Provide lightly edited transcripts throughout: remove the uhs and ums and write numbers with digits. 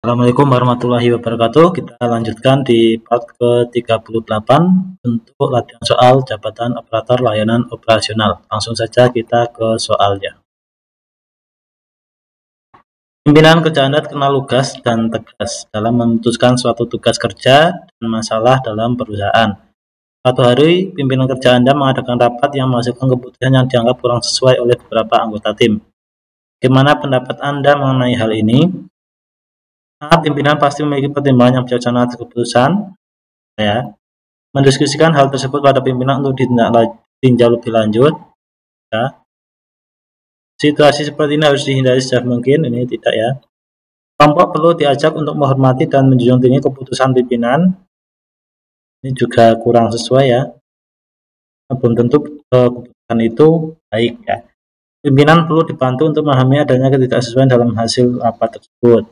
Assalamualaikum warahmatullahi wabarakatuh. Kita lanjutkan di part ke-38 untuk latihan soal jabatan operator layanan operasional. Langsung saja kita ke soalnya. Pimpinan kerja Anda terkenal lugas dan tegas dalam memutuskan suatu tugas kerja dan masalah dalam perusahaan. Suatu hari, pimpinan kerja Anda mengadakan rapat yang menghasilkan keputusan yang dianggap kurang sesuai oleh beberapa anggota tim. Bagaimana pendapat Anda mengenai hal ini? Pimpinan pasti memiliki pertimbangan yang bijaksana atas keputusan. Mendiskusikan hal tersebut pada pimpinan untuk ditinjau lebih lanjut. Situasi seperti ini harus dihindari sejauh mungkin. Ini tidak ya. Kelompok perlu diajak untuk menghormati dan menjunjung tinggi keputusan pimpinan. Ini juga kurang sesuai ya. Belum tentu keputusan itu baik ya. Pimpinan perlu dibantu untuk memahami adanya ketidaksesuaian dalam hasil rapat tersebut.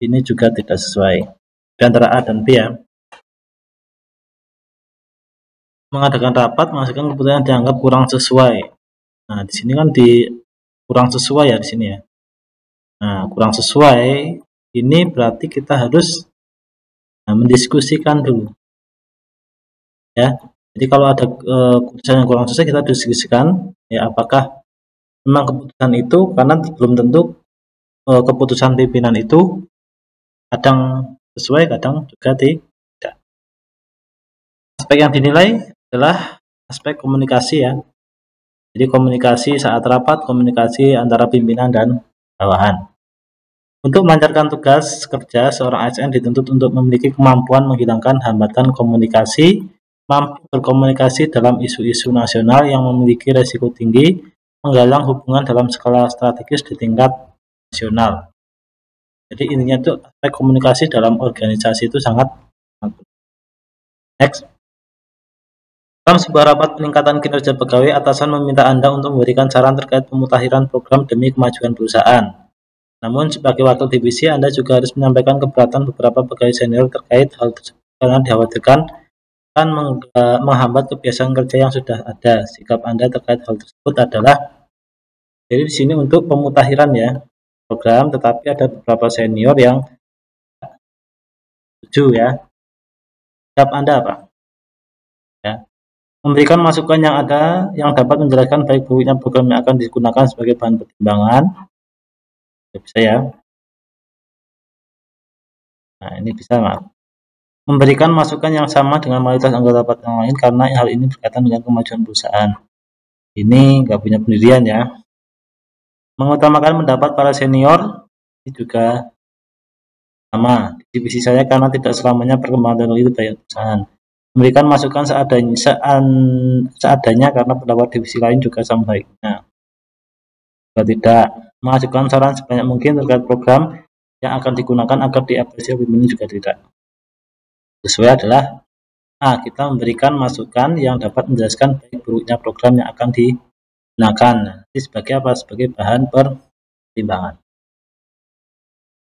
Ini juga tidak sesuai di antara A dan B ya. Mengadakan rapat menghasilkan keputusan yang dianggap kurang sesuai. Nah, di sini kan kurang sesuai ya di sini ya. Nah, kurang sesuai ini berarti kita harus mendiskusikan dulu. Ya. Jadi kalau ada keputusan yang kurang sesuai kita diskusikan ya, apakah memang keputusan itu, karena belum tentu keputusan pimpinan itu kadang sesuai, kadang juga tidak. Aspek yang dinilai adalah aspek komunikasi ya. Jadi komunikasi saat rapat, komunikasi antara pimpinan dan bawahan. Untuk melancarkan tugas kerja, seorang ASN dituntut untuk memiliki kemampuan menghilangkan hambatan komunikasi, mampu berkomunikasi dalam isu-isu nasional yang memiliki resiko tinggi, menggalang hubungan dalam skala strategis di tingkat nasional. Jadi intinya itu aspek komunikasi dalam organisasi itu sangat penting. Next. Dalam sebuah rapat peningkatan kinerja pegawai, atasan meminta Anda untuk memberikan saran terkait pemutakhiran program demi kemajuan perusahaan. Namun sebagai wakil divisi, Anda juga harus menyampaikan keberatan beberapa pegawai senior terkait hal tersebut karena dikhawatirkan akan menghambat kebiasaan kerja yang sudah ada. Sikap Anda terkait hal tersebut adalah, jadi di sini untuk pemutakhiran ya program, tetapi ada beberapa senior yang setuju ya. Sikap Anda apa? Ya. Memberikan masukan yang ada yang dapat menjelaskan baik buruknya program yang akan digunakan sebagai bahan pertimbangan. Bisa ya. Nah, ini bisa maaf. Memberikan masukan yang sama dengan mayoritas anggota rapat yang lain karena hal ini berkaitan dengan kemajuan perusahaan. Ini nggak punya pendirian ya. Mengutamakan pendapat para senior ini juga sama di divisi saya karena tidak selamanya perkembangan teknologi itu baik perusahaan. Memberikan masukan seadanya karena pendapat divisi lain juga sama baiknya. Juga tidak mengajukan saran sebanyak mungkin terkait program yang akan digunakan agar diapresiasi pimpinan juga tidak. Sesuai adalah kita memberikan masukan yang dapat menjelaskan baik buruknya program yang akan digunakan. Nanti sebagai apa? Sebagai bahan pertimbangan.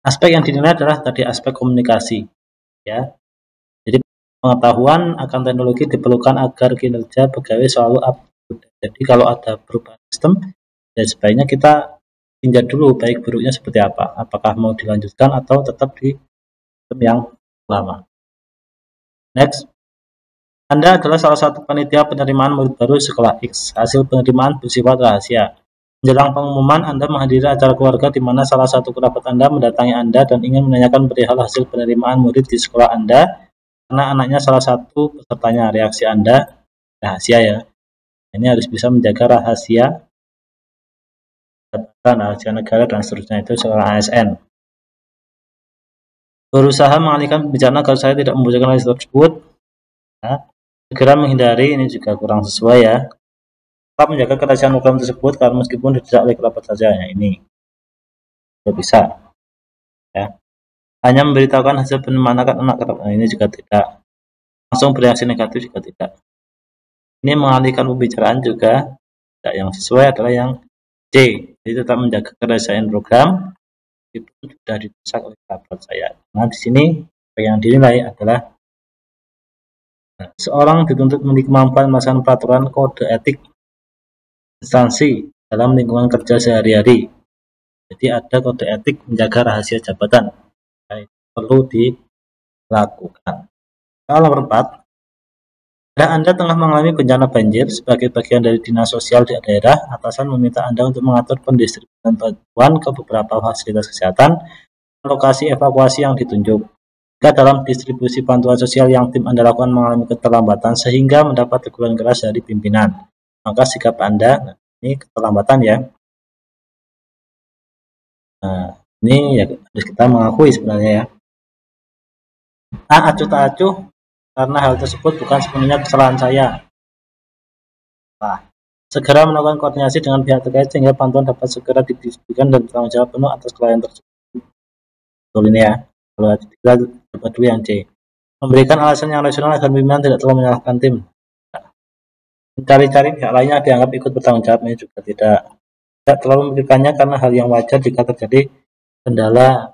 Aspek yang dinilai adalah tadi aspek komunikasi ya. Jadi pengetahuan akan teknologi diperlukan agar kinerja pegawai selalu up-to-date. Jadi kalau ada perubahan sistem ya sebaiknya kita tinjau dulu baik buruknya seperti apa, apakah mau dilanjutkan atau tetap di sistem yang lama. Next. Anda adalah salah satu panitia penerimaan murid baru sekolah X. Hasil penerimaan bersifat rahasia. Menjelang pengumuman, Anda menghadiri acara keluarga di mana salah satu kerabat Anda mendatangi Anda dan ingin menanyakan perihal hasil penerimaan murid di sekolah Anda karena anaknya salah satu pesertanya. Reaksi Anda rahasia ya. Ini harus bisa menjaga rahasia rahasia negara dan seterusnya, itu seorang ASN. Berusaha mengalihkan pembicaraan agar saya tidak membocorkan hal tersebut. Segera menghindari, ini juga kurang sesuai ya. Tetap menjaga kerahasiaan program tersebut karena meskipun tidak oleh kerabat saja ya, ini tidak bisa ya. Hanya memberitahukan hasil penerimaan anak kerabat, ini juga tidak. Langsung bereaksi negatif juga tidak. Ini mengalihkan pembicaraan juga tidak. Yang sesuai adalah yang C. Jadi tetap menjaga kerahasiaan program meskipun sudah didesak oleh kerabat saya. Nah di sini yang dinilai adalah seorang dituntut memiliki kemampuan melaksanakan peraturan kode etik instansi dalam lingkungan kerja sehari-hari. Jadi ada kode etik menjaga rahasia jabatan. Nah, perlu dilakukan. Soal nomor 4, jika Anda tengah mengalami bencana banjir, sebagai bagian dari dinas sosial di daerah, atasan meminta Anda untuk mengatur pendistribusian bantuan ke beberapa fasilitas kesehatan, lokasi evakuasi yang ditunjuk. Jika dalam distribusi bantuan sosial yang tim Anda lakukan mengalami keterlambatan sehingga mendapat teguran keras dari pimpinan, maka sikap Anda, ini keterlambatan ya. Nah, ini ya harus kita mengakui sebenarnya ya. Acuh tak acuh, karena hal tersebut bukan sepenuhnya kesalahan saya. Segera melakukan koordinasi dengan pihak terkait sehingga bantuan dapat segera didistribusikan dan bertanggung jawab penuh atas klien tersebut. Betul ini ya. Kalau kita dapat dulu yang C. Memberikan alasan yang rasional agar pimpinan tidak terlalu menyalahkan tim. Mencari-cari pihak lainnya dianggap ikut bertanggung jawab, ini juga tidak terlalu memberikannya karena hal yang wajar jika terjadi kendala.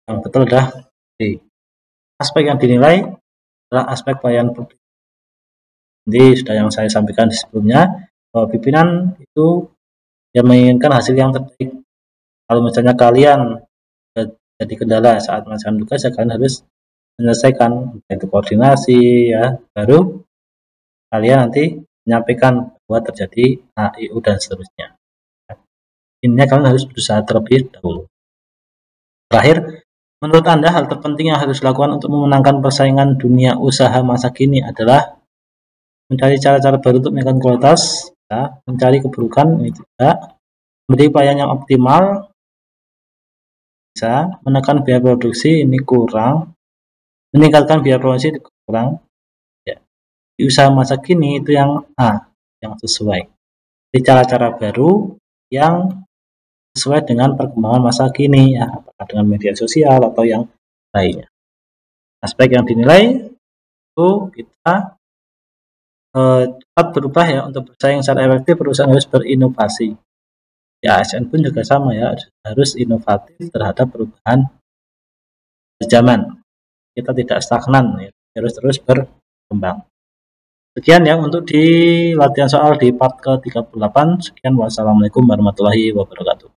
Yang betul adalah D. Aspek yang dinilai adalah aspek pelayanan publik. Jadi sudah yang saya sampaikan sebelumnya, bahwa pimpinan itu yang menginginkan hasil yang terbaik. Kalau misalnya kalian jadi kendala saat melaksanakan tugas, ya kalian harus menyelesaikan, yaitu koordinasi ya, baru kalian nanti menyampaikan bahwa terjadi A, I, U, dan seterusnya. Intinya kalian harus berusaha terlebih dahulu. Terakhir, menurut Anda hal terpenting yang harus dilakukan untuk memenangkan persaingan dunia usaha masa kini adalah mencari cara-cara baru untuk meningkatkan kualitas, ya, mencari keburukan, ini tidak, memberi pelayanan yang optimal, bisa, menekan biaya produksi, ini kurang, meningkatkan biaya produksi, kurang, ya. Di usaha masa kini itu yang A, yang sesuai. Jadi cara-cara baru yang sesuai dengan perkembangan masa kini, ya, apakah dengan media sosial atau yang lainnya. Aspek yang dinilai itu kita cepat berubah ya, untuk bersaing secara efektif perusahaan harus berinovasi. Ya, ASN pun juga sama ya, harus inovatif terhadap perubahan zaman. Kita tidak stagnan, ya, harus terus berkembang. Sekian ya untuk di latihan soal di part ke-38. Sekian, wassalamualaikum warahmatullahi wabarakatuh.